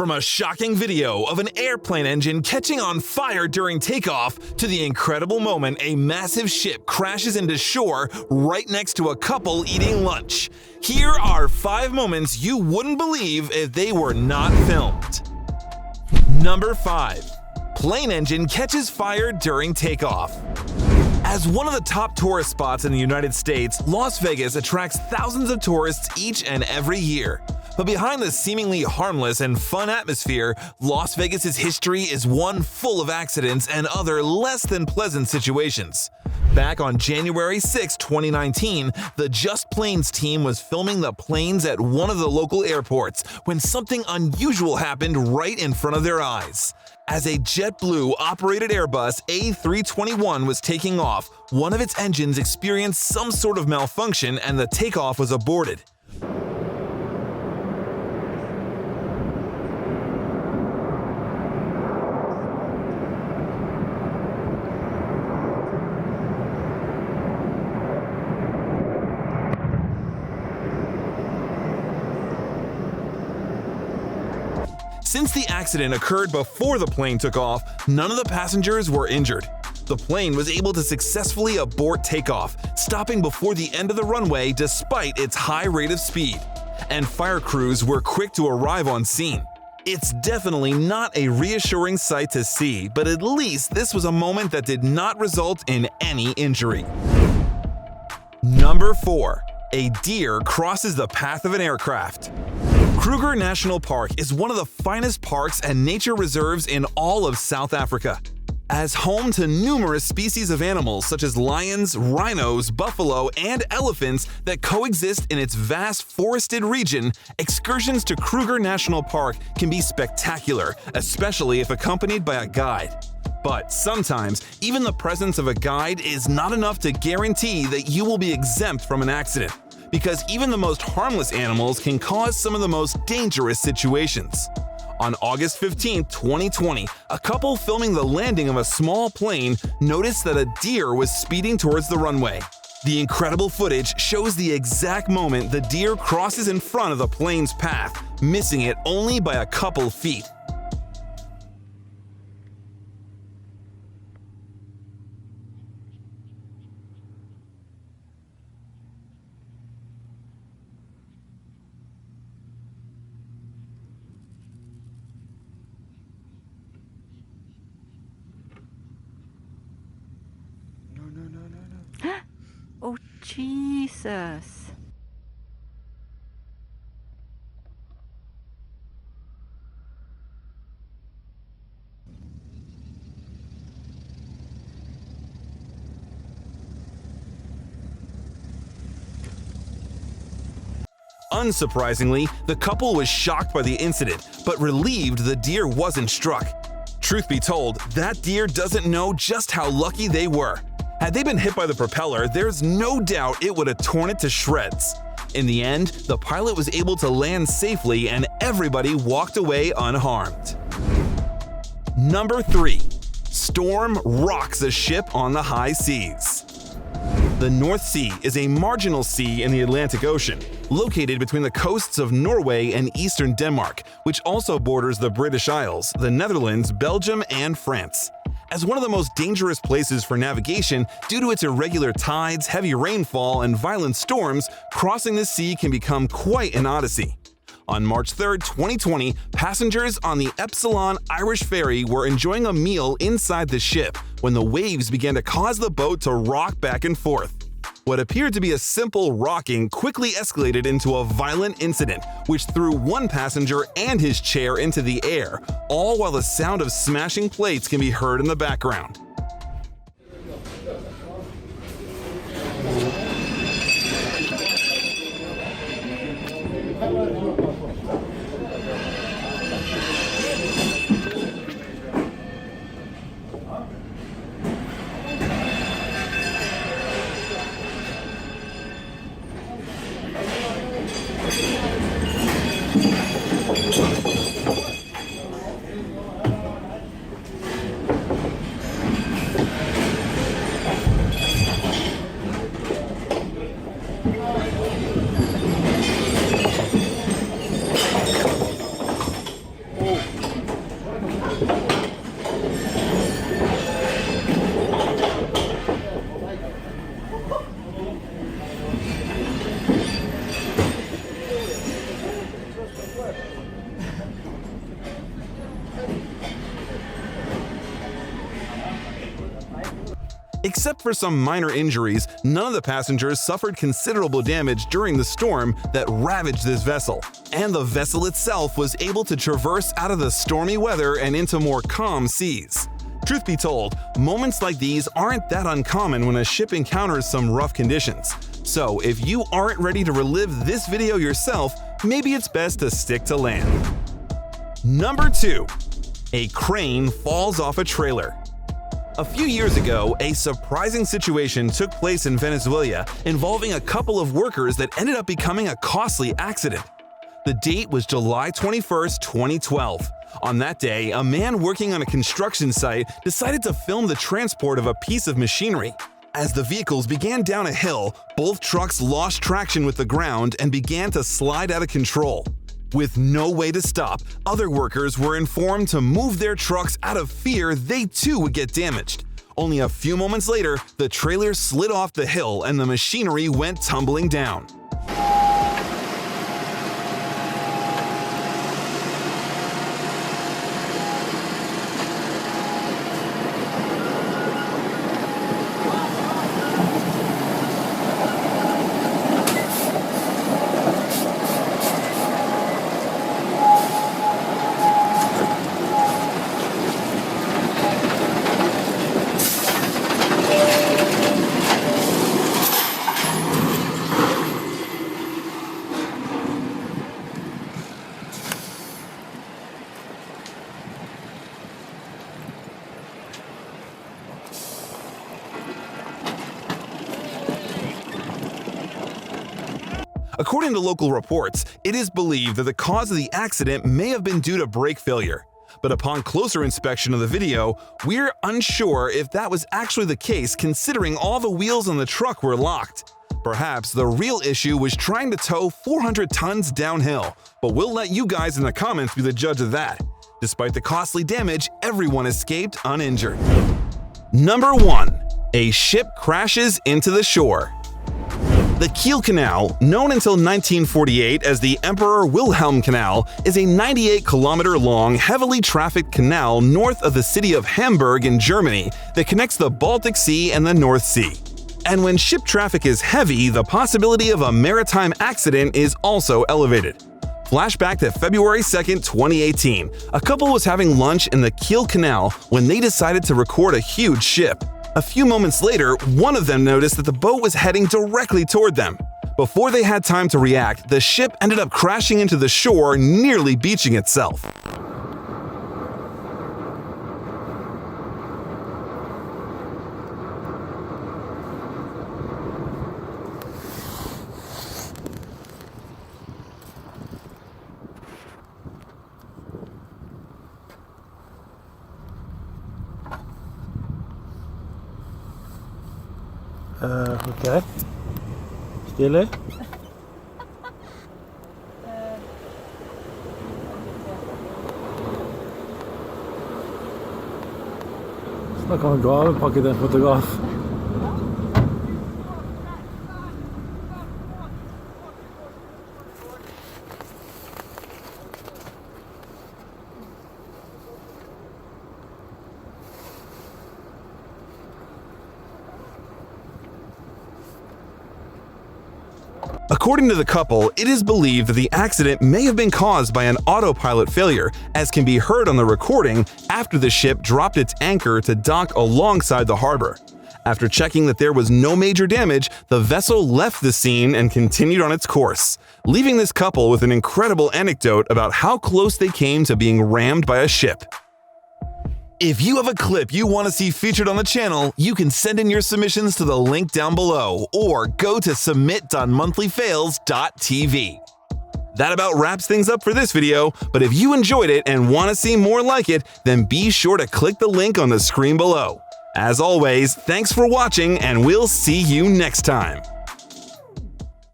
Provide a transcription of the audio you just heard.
From a shocking video of an airplane engine catching on fire during takeoff to the incredible moment a massive ship crashes into shore right next to a couple eating lunch. Here are 5 moments you wouldn't believe if they were not filmed. Number 5. Plane engine catches fire during takeoff. As one of the top tourist spots in the United States, Las Vegas attracts thousands of tourists each and every year. But behind the seemingly harmless and fun atmosphere, Las Vegas's history is one full of accidents and other less than pleasant situations. Back on January 6, 2019, the Just Planes team was filming the planes at one of the local airports when something unusual happened right in front of their eyes. As a JetBlue-operated Airbus A321 was taking off, one of its engines experienced some sort of malfunction and the takeoff was aborted. Since the accident occurred before the plane took off, none of the passengers were injured. The plane was able to successfully abort takeoff, stopping before the end of the runway despite its high rate of speed. And fire crews were quick to arrive on scene. It's definitely not a reassuring sight to see, but at least this was a moment that did not result in any injury. Number 4. A deer crosses the path of an aircraft. Kruger National Park is one of the finest parks and nature reserves in all of South Africa. As home to numerous species of animals such as lions, rhinos, buffalo, and elephants that coexist in its vast forested region, excursions to Kruger National Park can be spectacular, especially if accompanied by a guide. But sometimes, even the presence of a guide is not enough to guarantee that you will be exempt from an accident, because even the most harmless animals can cause some of the most dangerous situations. On August 15, 2020, a couple filming the landing of a small plane noticed that a deer was speeding towards the runway. The incredible footage shows the exact moment the deer crosses in front of the plane's path, missing it only by a couple feet. Oh, Jesus. Unsurprisingly, the couple was shocked by the incident, but relieved the deer wasn't struck. Truth be told, that deer doesn't know just how lucky they were. Had they been hit by the propeller, there's no doubt it would have torn it to shreds. In the end, the pilot was able to land safely and everybody walked away unharmed. Number 3. Storm rocks a ship on the high seas. The North Sea is a marginal sea in the Atlantic Ocean, located between the coasts of Norway and eastern Denmark, which also borders the British Isles, the Netherlands, Belgium, and France. As one of the most dangerous places for navigation due to its irregular tides, heavy rainfall, and violent storms, crossing the sea can become quite an odyssey. On March 3, 2020, passengers on the Epsilon Irish ferry were enjoying a meal inside the ship when the waves began to cause the boat to rock back and forth. What appeared to be a simple rocking quickly escalated into a violent incident, which threw one passenger and his chair into the air, all while the sound of smashing plates can be heard in the background. Except for some minor injuries, none of the passengers suffered considerable damage during the storm that ravaged this vessel, and the vessel itself was able to traverse out of the stormy weather and into more calm seas. Truth be told, moments like these aren't that uncommon when a ship encounters some rough conditions. So if you aren't ready to relive this video yourself, maybe it's best to stick to land. Number 2. A crane falls off a trailer. A few years ago, a surprising situation took place in Venezuela involving a couple of workers that ended up becoming a costly accident. The date was July 21, 2012. On that day, a man working on a construction site decided to film the transport of a piece of machinery. As the vehicles began down a hill, both trucks lost traction with the ground and began to slide out of control. With no way to stop, other workers were informed to move their trucks out of fear they too would get damaged. Only a few moments later, the trailer slid off the hill and the machinery went tumbling down. According to local reports, it is believed that the cause of the accident may have been due to brake failure. But upon closer inspection of the video, we're unsure if that was actually the case considering all the wheels on the truck were locked. Perhaps the real issue was trying to tow 400 tons downhill, but we'll let you guys in the comments be the judge of that. Despite the costly damage, everyone escaped uninjured. Number 1. A ship crashes into the shore. The Kiel Canal, known until 1948 as the Emperor Wilhelm Canal, is a 98-kilometer-long, heavily trafficked canal north of the city of Hamburg in Germany that connects the Baltic Sea and the North Sea. And when ship traffic is heavy, the possibility of a maritime accident is also elevated. Flashback to February 2, 2018. A couple was having lunch in the Kiel Canal when they decided to record a huge ship. A few moments later, one of them noticed that the boat was heading directly toward them. Before they had time to react, the ship ended up crashing into the shore, nearly beaching itself. Okej. Stille. Snakker om gavepakke til en fotograf. According to the couple, it is believed that the accident may have been caused by an autopilot failure, as can be heard on the recording after the ship dropped its anchor to dock alongside the harbor. After checking that there was no major damage, the vessel left the scene and continued on its course, leaving this couple with an incredible anecdote about how close they came to being rammed by a ship. If you have a clip you want to see featured on the channel, you can send in your submissions to the link down below or go to submit.monthlyfails.tv. That about wraps things up for this video, but if you enjoyed it and want to see more like it, then be sure to click the link on the screen below. As always, thanks for watching and we'll see you next time.